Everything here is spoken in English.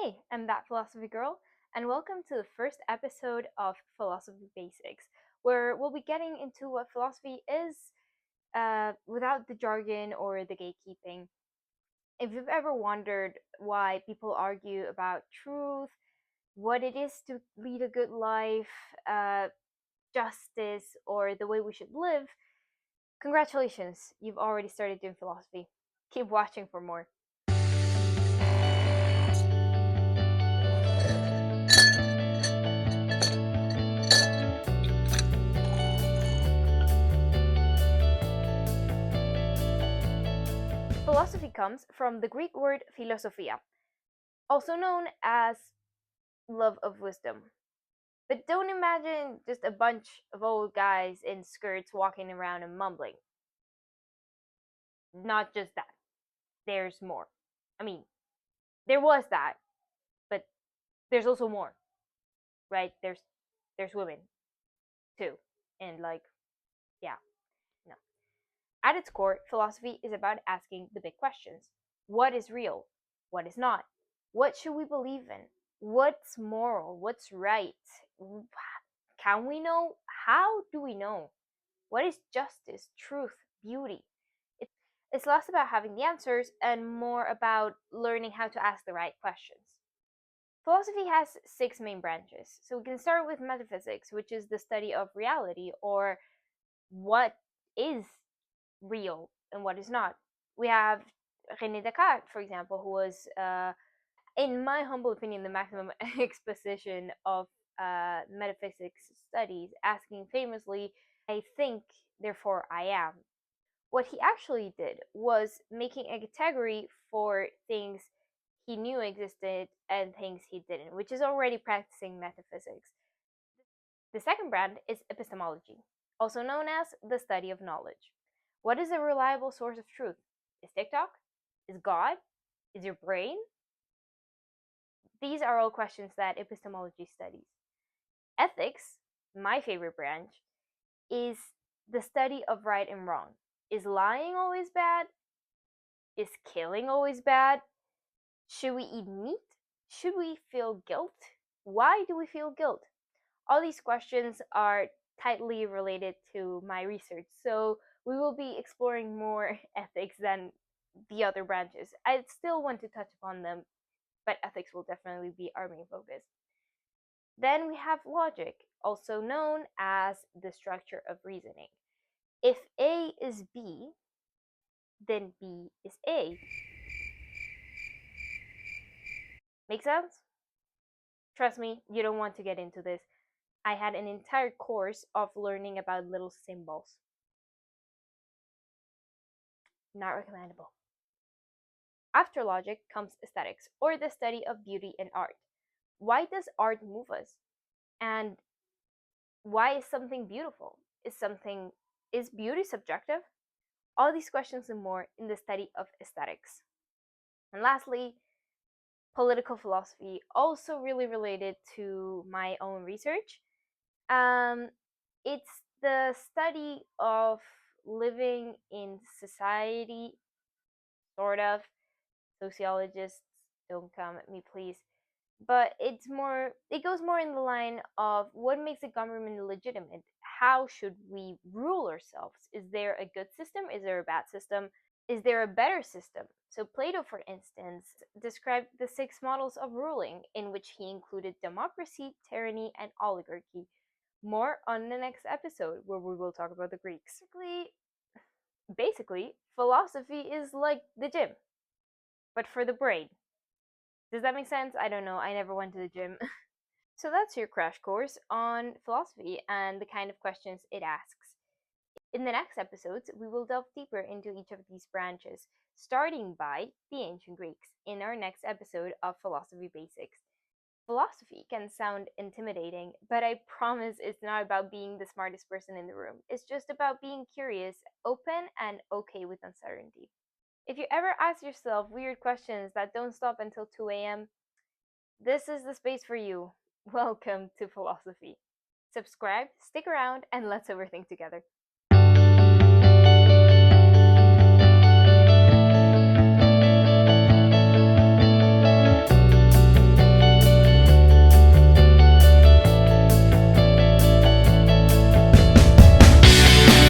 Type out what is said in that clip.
Hey, I'm that philosophy girl, and welcome to the first episode of Philosophy Basics, where we'll be getting into what philosophy is without the jargon or the gatekeeping. If you've ever wondered why people argue about truth, what it is to lead a good life, justice, or the way we should live, congratulations, you've already started doing philosophy. Keep watching for more. Philosophy comes from the Greek word philosophia, also known as love of wisdom. But don't imagine just a bunch of old guys in skirts walking around and mumbling. Not just that. There's more. I mean, there was that, but there's also more, right? There's women too. And yeah, no. At its core, philosophy is about asking the big questions. What is real? What is not? What should we believe in? What's moral? What's right? Can we know? How do we know? What is justice, truth, beauty? It's less about having the answers and more about learning how to ask the right questions. Philosophy has six main branches. So we can start with metaphysics, which is the study of reality or what is real and what is not. We have René Descartes, for example, who was, in my humble opinion, the maximum exposition of metaphysics studies, asking famously, I think, therefore I am. What he actually did was making a category for things he knew existed and things he didn't, which is already practicing metaphysics. The second brand is epistemology, also known as the study of knowledge. What is a reliable source of truth? Is TikTok? Is God? Is your brain? These are all questions that epistemology studies. Ethics, my favorite branch, is the study of right and wrong. Is lying always bad? Is killing always bad? Should we eat meat? Should we feel guilt? Why do we feel guilt? All these questions are tightly related to my research, so we will be exploring more ethics than the other branches. I still want to touch upon them, but ethics will definitely be our main focus. Then we have logic, also known as the structure of reasoning. If A is B, then B is A. Make sense? Trust me, you don't want to get into this. I had an entire course of learning about little symbols. Not recommendable. After logic comes aesthetics, or the study of beauty and art. Why does art move us? And why is something beautiful? Is beauty subjective? All these questions and more in the study of aesthetics. And lastly, political philosophy, also really related to my own research. It's the study of living in society, sort of. Sociologists, don't come at me, please. But it goes more in the line of what makes a government legitimate. How should we rule ourselves? Is there a good system? Is there a bad system? Is there a better system? So Plato, for instance, described the six models of ruling, in which he included democracy, tyranny, and oligarchy. More on the next episode, where we will talk about the Greeks. Basically, philosophy is like the gym, but for the brain. Does that make sense? I don't know. I never went to the gym. So that's your crash course on philosophy and the kind of questions it asks. In the next episodes, we will delve deeper into each of these branches, starting by the ancient Greeks in our next episode of Philosophy Basics. Philosophy can sound intimidating, but I promise it's not about being the smartest person in the room. It's just about being curious, open, and okay with uncertainty. If you ever ask yourself weird questions that don't stop until 2 a.m., this is the space for you. Welcome to philosophy. Subscribe, stick around, and let's overthink together.